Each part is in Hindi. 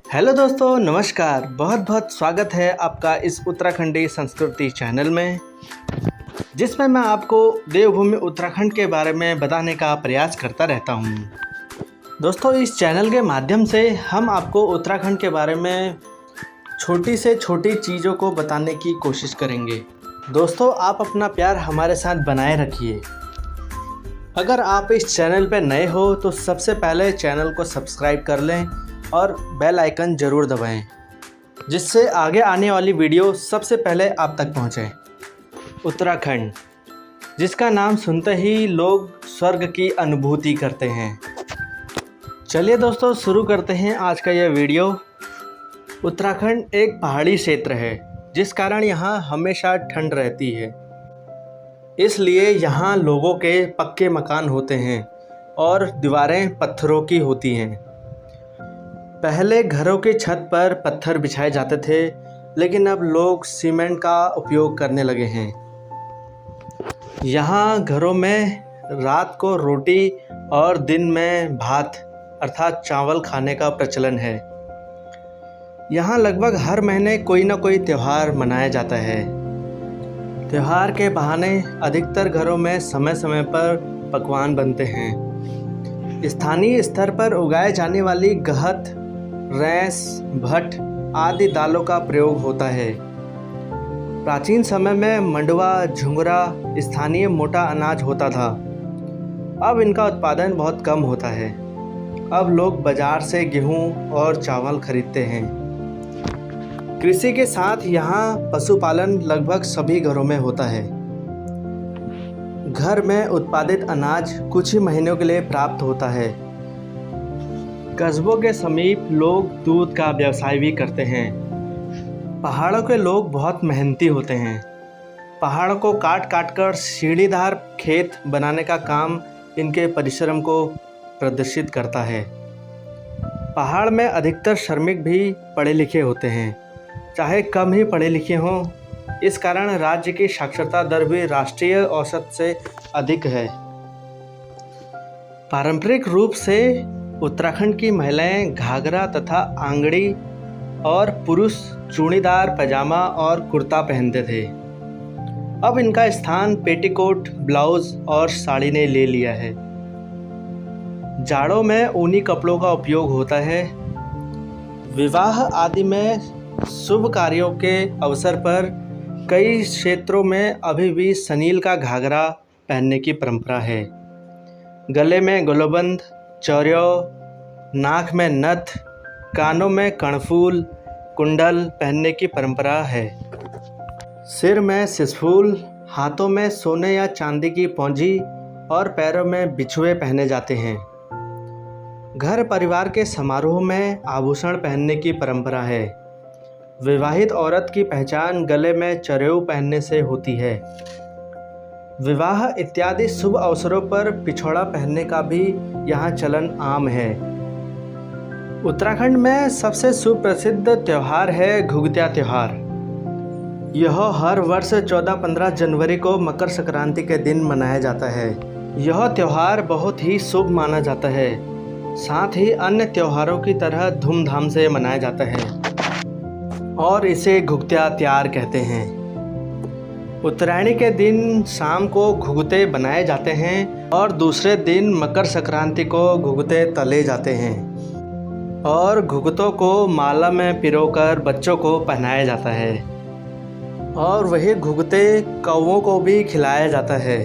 हेलो दोस्तों, नमस्कार। बहुत बहुत स्वागत है आपका इस उत्तराखंडी संस्कृति चैनल में, जिसमें मैं आपको देवभूमि उत्तराखंड के बारे में बताने का प्रयास करता रहता हूँ। दोस्तों, इस चैनल के माध्यम से हम आपको उत्तराखंड के बारे में छोटी से छोटी चीज़ों को बताने की कोशिश करेंगे। दोस्तों, आप अपना प्यार हमारे साथ बनाए रखिए। अगर आप इस चैनल पर नए हो तो सबसे पहले चैनल को सब्सक्राइब कर लें और बेल आइकन ज़रूर दबाएं, जिससे आगे आने वाली वीडियो सबसे पहले आप तक पहुंचे। उत्तराखंड, जिसका नाम सुनते ही लोग स्वर्ग की अनुभूति करते हैं। चलिए दोस्तों, शुरू करते हैं आज का यह वीडियो। उत्तराखंड एक पहाड़ी क्षेत्र है, जिस कारण यहाँ हमेशा ठंड रहती है। इसलिए यहाँ लोगों के पक्के मकान होते हैं और दीवारें पत्थरों की होती हैं। पहले घरों की छत पर पत्थर बिछाए जाते थे, लेकिन अब लोग सीमेंट का उपयोग करने लगे हैं। यहाँ घरों में रात को रोटी और दिन में भात अर्थात चावल खाने का प्रचलन है। यहाँ लगभग हर महीने कोई ना कोई त्यौहार मनाया जाता है। त्यौहार के बहाने अधिकतर घरों में समय समय पर पकवान बनते हैं। स्थानीय स्तर पर उगाए जाने वाली गहत, रैंस, भट्ट आदि दालों का प्रयोग होता है। प्राचीन समय में मंडुवा, झुंगरा स्थानीय मोटा अनाज होता था। अब इनका उत्पादन बहुत कम होता है। अब लोग बाजार से गेहूं और चावल खरीदते हैं। कृषि के साथ यहाँ पशुपालन लगभग सभी घरों में होता है। घर में उत्पादित अनाज कुछ ही महीनों के लिए प्राप्त होता है। कस्बों के समीप लोग दूध का व्यवसाय भी करते हैं। पहाड़ों के लोग बहुत मेहनती होते हैं। पहाड़ों को काट काट कर सीढ़ीदार खेत बनाने का काम इनके परिश्रम को प्रदर्शित करता है। पहाड़ में अधिकतर श्रमिक भी पढ़े लिखे होते हैं, चाहे कम ही पढ़े लिखे हों। इस कारण राज्य की साक्षरता दर भी राष्ट्रीय औसत से अधिक है। पारंपरिक रूप से उत्तराखंड की महिलाएं घाघरा तथा आंगड़ी और पुरुष चूड़ीदार पैजामा और कुर्ता पहनते थे। अब इनका स्थान पेटीकोट, ब्लाउज और साड़ी ने ले लिया है। जाड़ों में ऊनी कपड़ों का उपयोग होता है। विवाह आदि में शुभ कार्यों के अवसर पर कई क्षेत्रों में अभी भी सनील का घाघरा पहनने की परंपरा है। गले में गलोबंद, चौर्यों, नाक में नथ, कानों में कर्णफूल, कुंडल पहनने की परंपरा है। सिर में सिसफूल, हाथों में सोने या चांदी की पौंजी और पैरों में बिछुए पहने जाते हैं। घर परिवार के समारोह में आभूषण पहनने की परंपरा है। विवाहित औरत की पहचान गले में चरेऊ पहनने से होती है। विवाह इत्यादि शुभ अवसरों पर पिछौड़ा पहनने का भी यहाँ चलन आम है। उत्तराखंड में सबसे सुप्रसिद्ध त्यौहार है घुघुतिया त्यौहार। यह हर वर्ष 14-15 जनवरी को मकर संक्रांति के दिन मनाया जाता है। यह त्यौहार बहुत ही शुभ माना जाता है। साथ ही अन्य त्योहारों की तरह धूमधाम से मनाया जाता है और इसे घुघुतिया त्यार कहते हैं। उत्तरायणी के दिन शाम को घुघुते बनाए जाते हैं और दूसरे दिन मकर संक्रांति को घुघुते तले जाते हैं और घुघुतों को माला में पिरोकर बच्चों को पहनाया जाता है और वही घुघुते कौवों को भी खिलाया जाता है।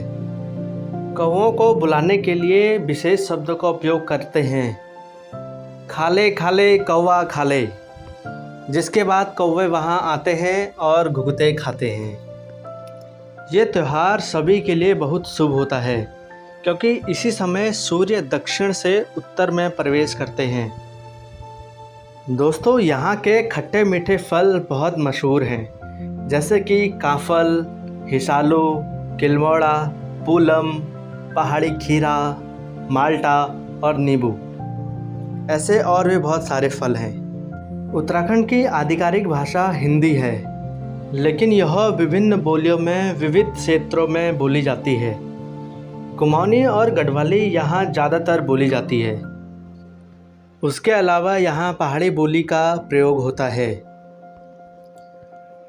कौवों को बुलाने के लिए विशेष शब्दों का उपयोग करते हैं। खाले खाले कौवा खाले, जिसके बाद कौवे वहाँ आते हैं और घुघुते खाते हैं। ये त्यौहार सभी के लिए बहुत शुभ होता है, क्योंकि इसी समय सूर्य दक्षिण से उत्तर में प्रवेश करते हैं। दोस्तों, यहाँ के खट्टे मीठे फल बहुत मशहूर हैं, जैसे कि काफल, हिसालो, किलमोड़ा, पूलम, पहाड़ी खीरा, माल्टा और नींबू। ऐसे और भी बहुत सारे फल हैं। उत्तराखंड की आधिकारिक भाषा हिंदी है, लेकिन यह विभिन्न बोलियों में विविध क्षेत्रों में बोली जाती है। कुमाऊनी और गढ़वाली यहाँ ज़्यादातर बोली जाती है। उसके अलावा यहाँ पहाड़ी बोली का प्रयोग होता है।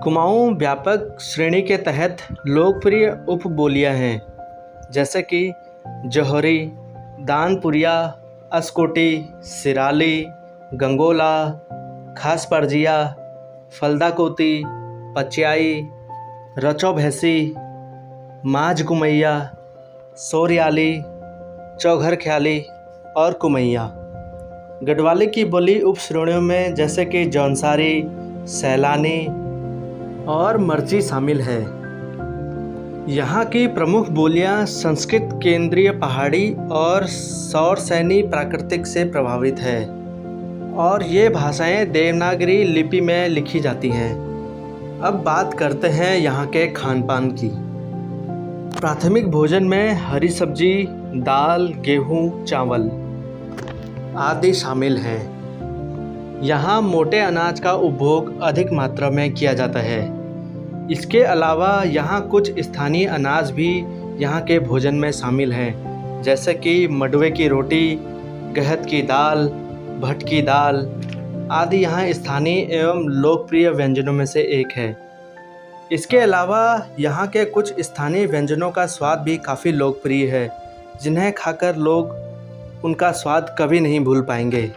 कुमाऊँ व्यापक श्रेणी के तहत लोकप्रिय उपबोलियाँ हैं, जैसे कि जौहरी, दानपुरिया, अस्कोटी, सिराली, गंगोला, खास परजिया, फलदाकोती, पचियाई, रचो भैंसी, माझ कुमैया, सोरियाली, चौघर ख्याली और कुमैया। गढ़वाली की बोली उपश्रेणियों में जैसे कि जौनसारी, सैलानी और मर्ची शामिल है। यहाँ की प्रमुख बोलियाँ संस्कृत केंद्रीय पहाड़ी और सौरसैनी प्राकृतिक से प्रभावित है और ये भाषाएं देवनागरी लिपि में लिखी जाती हैं। अब बात करते हैं यहाँ के खान पान की। प्राथमिक भोजन में हरी सब्जी, दाल, गेहूँ, चावल आदि शामिल हैं। यहाँ मोटे अनाज का उपभोग अधिक मात्रा में किया जाता है। इसके अलावा यहाँ कुछ स्थानीय अनाज भी यहाँ के भोजन में शामिल हैं, जैसे कि मडवे की रोटी, गहत की दाल, भट की दाल आदि यहाँ स्थानीय एवं लोकप्रिय व्यंजनों में से एक है। इसके अलावा यहाँ के कुछ स्थानीय व्यंजनों का स्वाद भी काफ़ी लोकप्रिय है, जिन्हें खाकर लोग उनका स्वाद कभी नहीं भूल पाएंगे।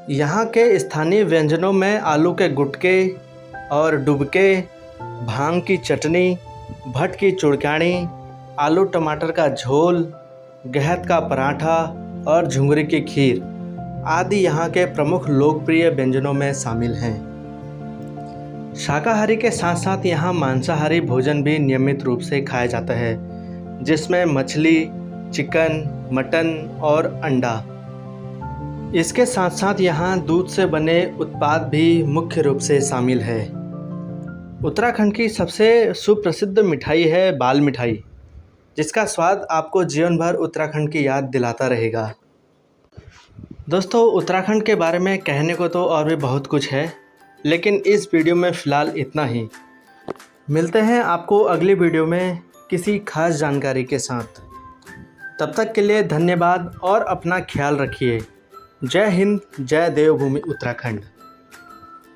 यहाँ के स्थानीय व्यंजनों में आलू के गुटके और डुबके, भांग की चटनी, भट की चुड़कानी, आलू टमाटर का झोल, गहत का पराठा और झुंगरी की खीर आदि यहाँ के प्रमुख लोकप्रिय व्यंजनों में शामिल हैं। शाकाहारी के साथ साथ यहाँ मांसाहारी भोजन भी नियमित रूप से खाया जाता है, जिसमें मछली, चिकन, मटन और अंडा। इसके साथ साथ यहाँ दूध से बने उत्पाद भी मुख्य रूप से शामिल है। उत्तराखंड की सबसे सुप्रसिद्ध मिठाई है बाल मिठाई, जिसका स्वाद आपको जीवन भर उत्तराखंड की याद दिलाता रहेगा। दोस्तों, उत्तराखंड के बारे में कहने को तो और भी बहुत कुछ है, लेकिन इस वीडियो में फ़िलहाल इतना ही। मिलते हैं आपको अगली वीडियो में किसी खास जानकारी के साथ। तब तक के लिए धन्यवाद और अपना ख्याल रखिए। जय हिंद, जय देवभूमि उत्तराखंड।